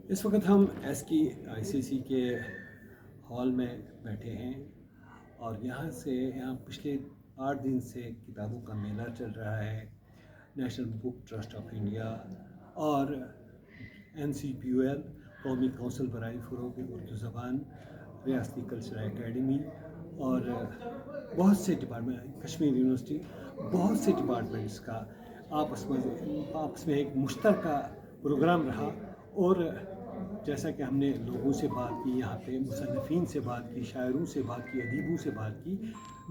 इस वक्त हम ICC के हॉल में बैठे हैं और यहाँ पिछले 8 दिन से किताबों का मेला चल रहा है। National book trust of India और NCPUL कौमी कौंसिल बराए फ़रोग़ उर्दू ज़बान, रियासती कल्चरल एकेडमी और बहुत से डिपार्टमेंट, कश्मीर यूनिवर्सिटी, बहुत से डिपार्टमेंट्स का आपस में एक मुश्तरका प्रोग्राम रहा। और जैसा कि हमने लोगों से बात की, यहाँ पे मुसन्निफ़ीन से बात की, शायरों से बात की, अदीबों से बात की,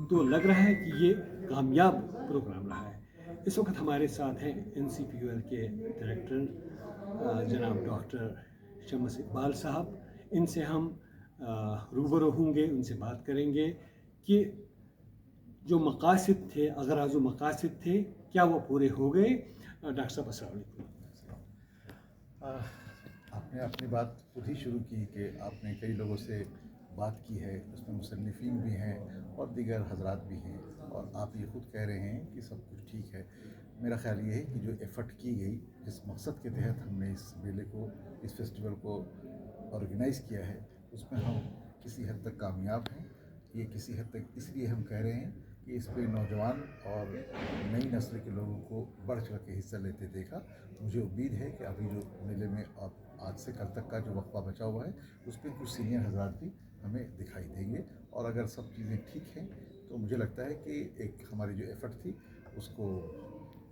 तो लग रहा है कि ये कामयाब प्रोग्राम रहा है। इस वक्त हमारे साथ हैं NCPUL के डायरेक्टर जनाब डॉक्टर शम्स इकबाल साहब। इनसे हम रूबरू होंगे, उनसे बात करेंगे कि जो मकासद थे, अगराज़ व मकासद थे, क्या वो पूरे हो गए। डॉक्टर साहब अस्सलाम वालेकुम। आपने अपनी बात खुद ही शुरू की कि आपने कई लोगों से बात की है, उसमें मुसन्निफ़ीन भी हैं और दीगर हजरात भी हैं, और आप ये खुद कह रहे हैं कि सब कुछ ठीक है। मेरा ख्याल ये है कि जो एफ़र्ट की गई, जिस मकसद के तहत हमने इस मेले को, इस फेस्टिवल को ऑर्गेनाइज़ किया है, उसमें हम किसी हद तक कामयाब हैं। ये किसी हद तक इसलिए हम कह रहे हैं कि इस पर नौजवान और नई नस्ल के लोगों को बढ़ चढ़ के हिस्सा लेते देखा। मुझे उम्मीद है कि अभी जो मेले में अब आज से कल तक का जो वक्फा बचा हुआ है, उस पर कुछ सीनियर हजरात भी हमें दिखाई देंगे, और अगर सब चीज़ें ठीक हैं तो मुझे लगता है कि एक हमारी जो एफ़र्ट थी उसको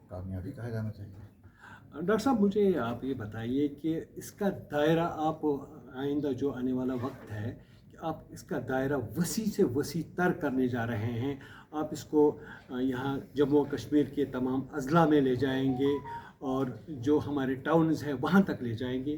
कामयाबी कहा जाना चाहिए। डॉक्टर साहब, मुझे आप ये बताइए कि इसका दायरा, आप आइंदा जो आने वाला वक्त है, कि आप इसका दायरा वसी से वसी तर करने जा रहे हैं। आप इसको यहाँ जम्मू और कश्मीर के तमाम अजला में ले जाएंगे और जो हमारे टाउन्स हैं वहाँ तक ले जाएंगे।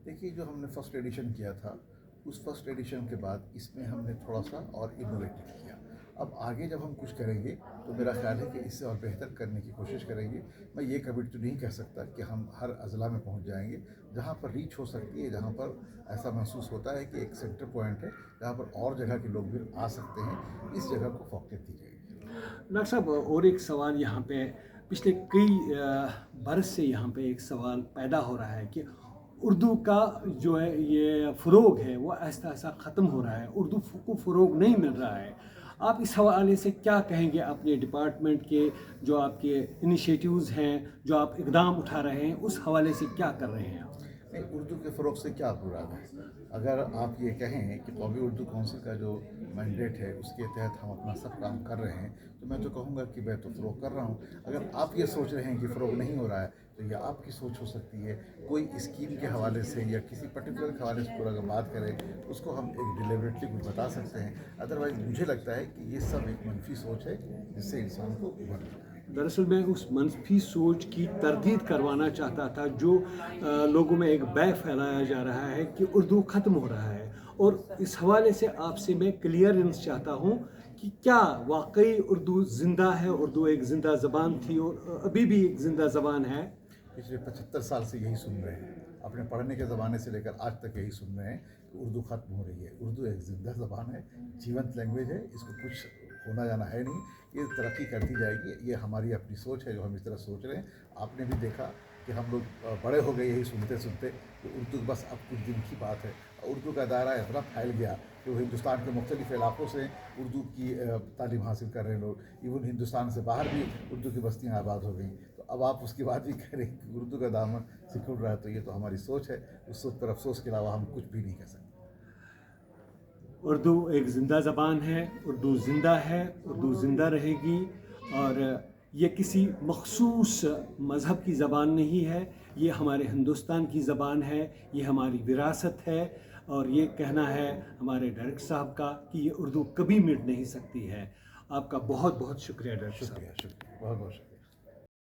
देखिए, जो हमने फर्स्ट एडिशन किया था, उस फर्स्ट एडिशन के बाद इसमें हमने थोड़ा सा और इनोवेटिव किया। अब आगे जब हम कुछ करेंगे तो मेरा ख्याल है कि इससे और बेहतर करने की कोशिश करेंगे। मैं ये कमिट तो नहीं कह सकता कि हम हर अजला में पहुंच जाएंगे। जहां पर रीच हो सकती है, जहां पर ऐसा महसूस होता है कि एक सेंटर पॉइंट है जहां पर और जगह के लोग भी आ सकते हैं, इस जगह को फोकस दी जाएगी। डॉक्टर साहब, और एक सवाल यहाँ पे पिछले कई बरस से यहाँ पे एक सवाल पैदा हो रहा है कि उर्दू का जो है ये फ़रोग़ है वो आहिस्ता आहिस्ता ख़त्म हो रहा है, उर्दू को फ़रोग़ नहीं मिल रहा है। आप इस हवाले से क्या कहेंगे? अपने डिपार्टमेंट के जो आपके इनिशिएटिव्स हैं, जो आप इक़दाम उठा रहे हैं, उस हवाले से क्या कर रहे हैं आप? नहीं, उर्दू के फ़रोग़ से क्या मुराद है? अगर आप ये कहें कि कौमी उर्दू काउंसिल का जो मैंडेट है उसके तहत हम अपना सब काम कर रहे हैं, तो मैं तो कहूँगा कि मैं तो फ़रोग़ कर रहा हूँ। अगर आप ये सोच रहे हैं कि फ़रोग़ नहीं हो रहा है, तो ये आपकी सोच हो सकती है। कोई स्कीम के हवाले से या किसी पर्टिकुलर के हवाले से अगर बात करें, उसको हम एक डिलिबरेटली कुछ बता सकते हैं। अदरवाइज़ मुझे लगता है कि ये सब एक मनफी सोच है जिससे इंसान को उभरना है। दरअसल मैं उस मनफी सोच की तरदीद करवाना चाहता था जो लोगों में एक बैग फैलाया जा रहा है कि उर्दू ख़त्म हो रहा है, और इस हवाले से आपसे मैं क्लियरेंस चाहता हूँ कि क्या वाकई उर्दू ज़िंदा है? उर्दू एक ज़िंदा ज़बान थी और अभी भी एक ज़िंदा ज़बान है। पिछले 75 साल से यही सुन रहे हैं, अपने पढ़ने के ज़माने से लेकर आज तक यही सुन रहे हैं कि उर्दू ख़त्म हो रही है। उर्दू एक ज़िंदा ज़बान है, जीवंत लैंग्वेज है, इसको कुछ होना जाना है नहीं, ये तरक्की करती जाएगी। ये हमारी अपनी सोच है जो हम इस तरह सोच रहे हैं। आपने भी देखा कि हम लोग बड़े हो गए यही सुनते सुनते कि उर्दू बस अब कुछ दिन की बात है। उर्दू का दायरा इतना फैल गया कि वो हिंदुस्तान के मुख्तलिफ इलाक़ों से उर्दू की तालीम हासिल कर रहे हैं लोग। इवन हिंदुस्तान से बाहर भी उर्दू की बस्तियाँ आबाद हो गई। तो अब आप उसकी बात भी करें कि उर्दू का दामन सिकुड़ रहा है, तो ये तो हमारी सोच है। उस सोच पर अफसोस के अलावा हम कुछ भी नहीं कर सकते। उर्दू एक ज़िंदा ज़बान है, उर्दू ज़िंदा है, उर्दू ज़िंदा रहेगी। और ये किसी मख़सूस मज़हब की ज़बान नहीं है, ये हमारे हिंदुस्तान की ज़बान है, ये हमारी विरासत है। और ये कहना है हमारे डायरेक्टर साहब का कि ये उर्दू कभी मिट नहीं सकती है। आपका बहुत बहुत शुक्रिया डायरेक्टर साहब। शुक्रिया, शुक्रिया, बहुत बहुत शुक्रिया।